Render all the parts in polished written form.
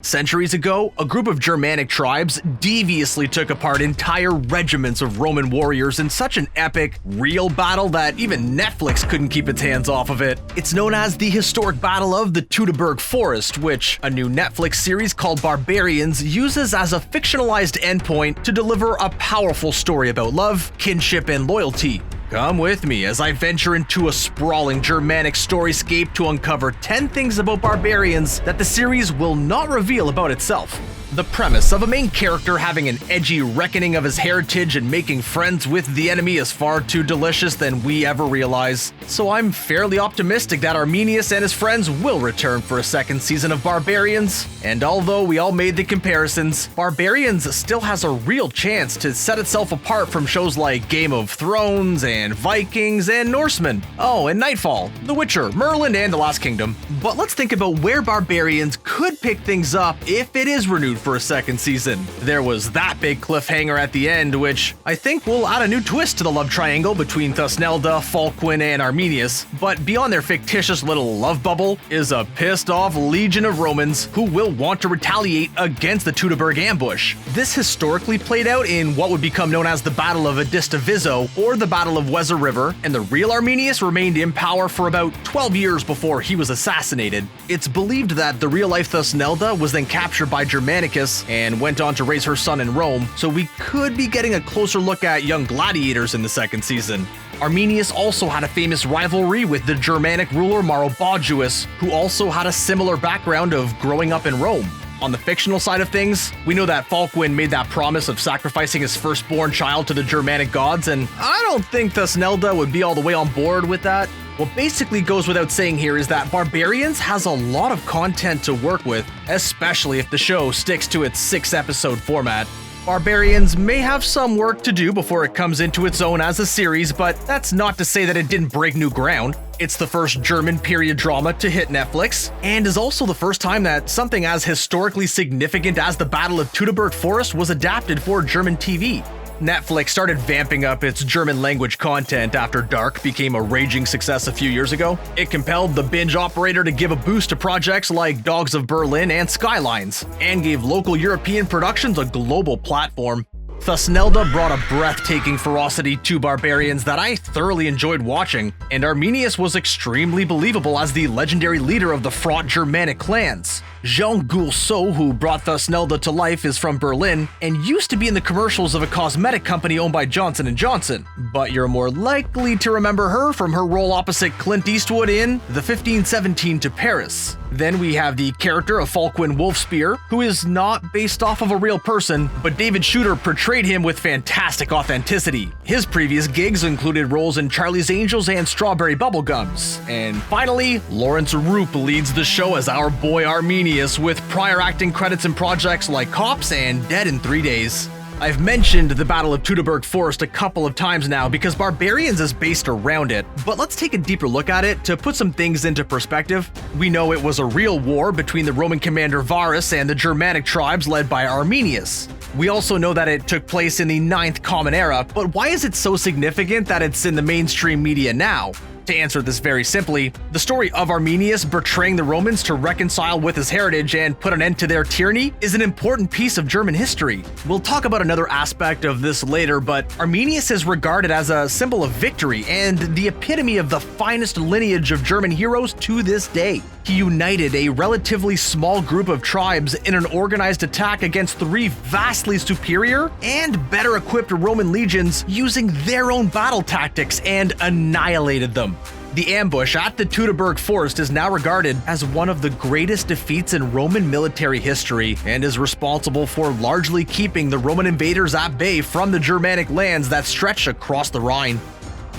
Centuries ago, a group of Germanic tribes deviously took apart entire regiments of Roman warriors in such an epic, real battle that even Netflix couldn't keep its hands off of it. It's known as the historic Battle of the Teutoburg Forest, which a new Netflix series called Barbarians uses as a fictionalized endpoint to deliver a powerful story about love, kinship, and loyalty. Come with me as I venture into a sprawling Germanic storyscape to uncover 10 things about barbarians that the series will not reveal about itself. The premise of a main character having an edgy reckoning of his heritage and making friends with the enemy is far too delicious than we ever realize, so I'm fairly optimistic that Arminius and his friends will return for a second season of Barbarians. And although we all made the comparisons, Barbarians still has a real chance to set itself apart from shows like Game of Thrones and Vikings and Norsemen. Oh, and Nightfall, The Witcher, Merlin, and The Last Kingdom. But let's think about where Barbarians could pick things up if it is renewed for a second season. There was that big cliffhanger at the end, which I think will add a new twist to the love triangle between Thusnelda, Falkwind, and Arminius. But beyond their fictitious little love bubble is a pissed off legion of Romans who will want to retaliate against the Teutoburg ambush. This historically played out in what would become known as the Battle of Viso or the Battle of Weser River, and the real Arminius remained in power for about 12 years before he was assassinated. It's believed that the real-life Thusnelda was then captured by Germanicus and went on to raise her son in Rome, so we could be getting a closer look at young gladiators in the second season. Arminius also had a famous rivalry with the Germanic ruler Maroboduus, who also had a similar background of growing up in Rome. On the fictional side of things, we know that Falkwind made that promise of sacrificing his firstborn child to the Germanic gods, and I don't think Thusnelda would be all the way on board with that. What basically goes without saying here is that Barbarians has a lot of content to work with, especially if the show sticks to its 6-episode format. Barbarians may have some work to do before it comes into its own as a series, but that's not to say that it didn't break new ground. It's the first German period drama to hit Netflix, and is also the first time that something as historically significant as the Battle of Teutoburg Forest was adapted for German TV. Netflix started vamping up its German language content after Dark became a raging success a few years ago. It compelled the binge operator to give a boost to projects like Dogs of Berlin and Skylines, and gave local European productions a global platform. Thusnelda brought a breathtaking ferocity to Barbarians that I thoroughly enjoyed watching, and Arminius was extremely believable as the legendary leader of the fraught Germanic clans. Jeanne Goursaud, who brought Thusnelda to life, is from Berlin and used to be in the commercials of a cosmetic company owned by Johnson & Johnson, but you're more likely to remember her from her role opposite Clint Eastwood in the 1517 to Paris. Then we have the character of Falkwind Wolfspear, who is not based off of a real person, but David Schütter portrayed him with fantastic authenticity. His previous gigs included roles in Charlie's Angels and Strawberry Bubblegums. And finally, Laurence Rupp leads the show as our boy Arminius, with prior acting credits in projects like Cops and Dead in 3 Days. I've mentioned the Battle of Teutoburg Forest a couple of times now because Barbarians is based around it, but let's take a deeper look at it to put some things into perspective. We know it was a real war between the Roman commander Varus and the Germanic tribes led by Arminius. We also know that it took place in the 9th Common Era, but why is it so significant that it's in the mainstream media now? To answer this very simply, the story of Arminius betraying the Romans to reconcile with his heritage and put an end to their tyranny is an important piece of German history. We'll talk about another aspect of this later, but Arminius is regarded as a symbol of victory and the epitome of the finest lineage of German heroes to this day. He united a relatively small group of tribes in an organized attack against 3 vastly superior and better equipped Roman legions using their own battle tactics and annihilated them. The ambush at the Teutoburg Forest is now regarded as one of the greatest defeats in Roman military history and is responsible for largely keeping the Roman invaders at bay from the Germanic lands that stretch across the Rhine.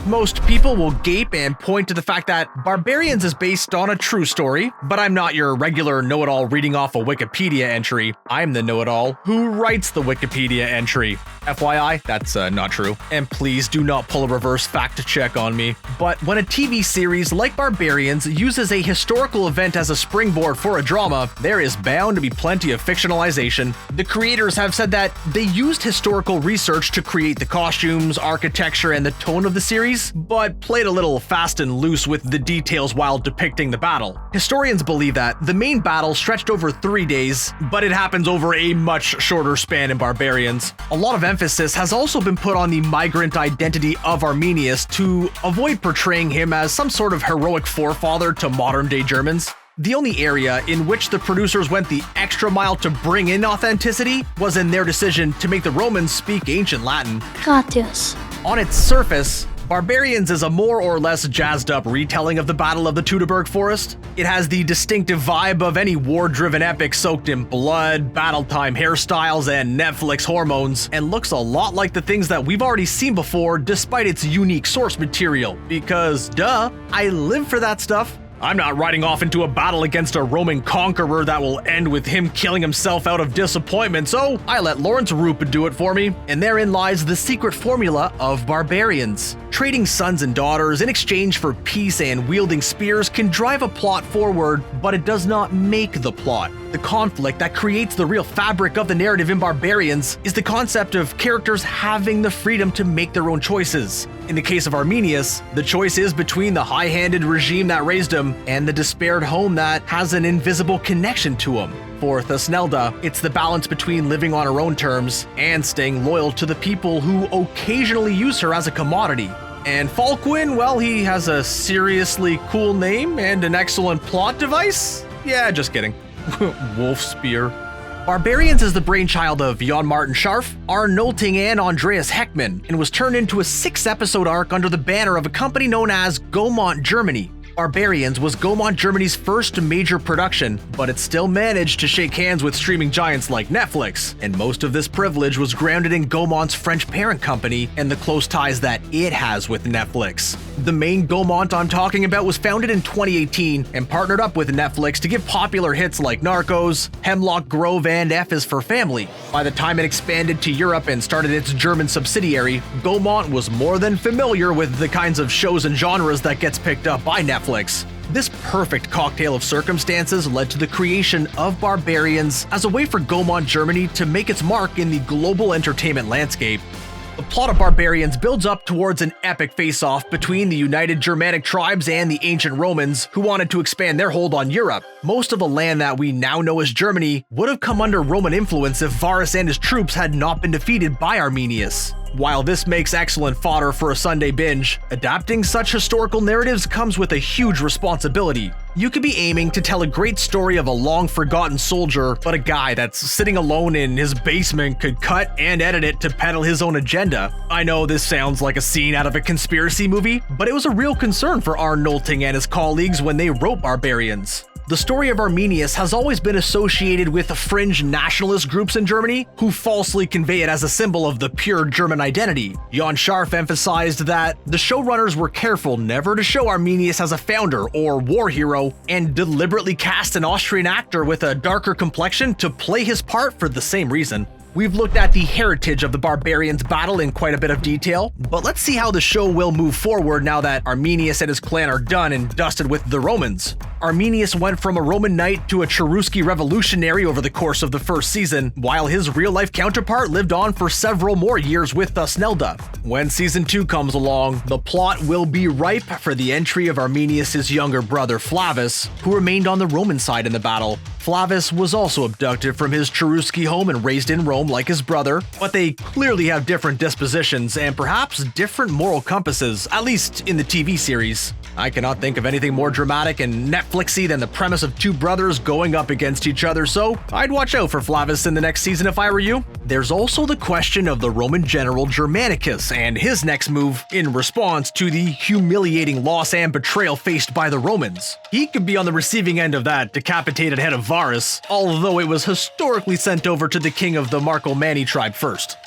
Most people will gape and point to the fact that Barbarians is based on a true story, but I'm not your regular know-it-all reading off a Wikipedia entry. I'm the know-it-all who writes the Wikipedia entry. FYI, that's not true. And please do not pull a reverse fact check on me. But when a TV series like Barbarians uses a historical event as a springboard for a drama, there is bound to be plenty of fictionalization. The creators have said that they used historical research to create the costumes, architecture, and the tone of the series, but played a little fast and loose with the details while depicting the battle. Historians believe that the main battle stretched over 3 days, but it happens over a much shorter span in Barbarians. A lot of emphasis has also been put on the migrant identity of Arminius to avoid portraying him as some sort of heroic forefather to modern-day Germans. The only area in which the producers went the extra mile to bring in authenticity was in their decision to make the Romans speak ancient Latin. Gratius. On its surface, Barbarians is a more or less jazzed up retelling of the Battle of the Teutoburg Forest. It has the distinctive vibe of any war-driven epic soaked in blood, battle-time hairstyles, and Netflix hormones, and looks a lot like the things that we've already seen before despite its unique source material. Because, duh, I live for that stuff. I'm not riding off into a battle against a Roman conqueror that will end with him killing himself out of disappointment, so I let Laurence Rupp do it for me, and therein lies the secret formula of Barbarians. Trading sons and daughters in exchange for peace and wielding spears can drive a plot forward, but it does not make the plot. The conflict that creates the real fabric of the narrative in Barbarians is the concept of characters having the freedom to make their own choices. In the case of Arminius, the choice is between the high-handed regime that raised him and the despaired home that has an invisible connection to him. For Thusnelda, it's the balance between living on her own terms and staying loyal to the people who occasionally use her as a commodity. And Falquin, well, he has a seriously cool name and an excellent plot device? Yeah, just kidding. Wolf Spear. Barbarians is the brainchild of Jan Martin Scharf, Arne Nolting, and Andreas Heckman, and was turned into a 6-episode arc under the banner of a company known as Gaumont Germany. Barbarians was Gaumont Germany's first major production, but it still managed to shake hands with streaming giants like Netflix, and most of this privilege was grounded in Gaumont's French parent company and the close ties that it has with Netflix. The main Gaumont I'm talking about was founded in 2018 and partnered up with Netflix to give popular hits like Narcos, Hemlock Grove, and F is for Family. By the time it expanded to Europe and started its German subsidiary, Gaumont was more than familiar with the kinds of shows and genres that gets picked up by Netflix. This perfect cocktail of circumstances led to the creation of Barbarians as a way for Gaumont Germany to make its mark in the global entertainment landscape. The plot of Barbarians builds up towards an epic face-off between the united Germanic tribes and the ancient Romans who wanted to expand their hold on Europe. Most of the land that we now know as Germany would have come under Roman influence if Varus and his troops had not been defeated by Arminius. While this makes excellent fodder for a Sunday binge, adapting such historical narratives comes with a huge responsibility. You could be aiming to tell a great story of a long-forgotten soldier, but a guy that's sitting alone in his basement could cut and edit it to peddle his own agenda. I know this sounds like a scene out of a conspiracy movie, but it was a real concern for Arne Nolting and his colleagues when they wrote Barbarians. The story of Arminius has always been associated with fringe nationalist groups in Germany who falsely convey it as a symbol of the pure German identity. Jan Scharf emphasized that the showrunners were careful never to show Arminius as a founder or war hero and deliberately cast an Austrian actor with a darker complexion to play his part for the same reason. We've looked at the heritage of the Barbarians battle in quite a bit of detail, but let's see how the show will move forward now that Arminius and his clan are done and dusted with the Romans. Arminius went from a Roman knight to a Cherusci revolutionary over the course of the first season, while his real-life counterpart lived on for several more years with Thusnelda. When season 2 comes along, the plot will be ripe for the entry of Arminius' younger brother Flavius, who remained on the Roman side in the battle. Flavius was also abducted from his Cherusci home and raised in Rome like his brother, but they clearly have different dispositions and perhaps different moral compasses, at least in the TV series. I cannot think of anything more dramatic and Netflixy than the premise of two brothers going up against each other, so I'd watch out for Flavius in the next season if I were you. There's also the question of the Roman general Germanicus and his next move in response to the humiliating loss and betrayal faced by the Romans. He could be on the receiving end of that decapitated head of Varus, although it was historically sent over to the king of the Marcomanni tribe first.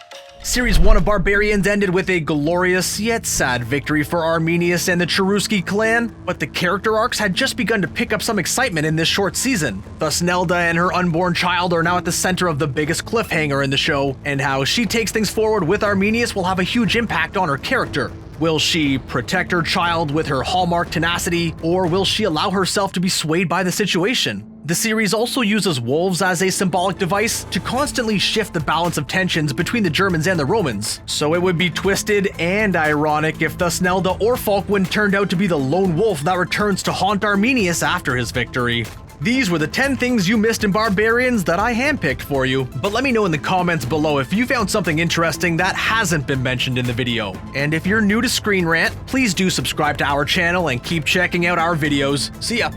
Series 1 of Barbarians ended with a glorious yet sad victory for Arminius and the Cherusci clan, but the character arcs had just begun to pick up some excitement in this short season. Thus Nelda and her unborn child are now at the center of the biggest cliffhanger in the show, and how she takes things forward with Arminius will have a huge impact on her character. Will she protect her child with her hallmark tenacity, or will she allow herself to be swayed by the situation? The series also uses wolves as a symbolic device to constantly shift the balance of tensions between the Germans and the Romans, so it would be twisted and ironic if Thusnelda or Falkwind turned out to be the lone wolf that returns to haunt Arminius after his victory. These were the 10 things you missed in Barbarians that I handpicked for you, but let me know in the comments below if you found something interesting that hasn't been mentioned in the video. And if you're new to ScreenRant, please do subscribe to our channel and keep checking out our videos. See ya!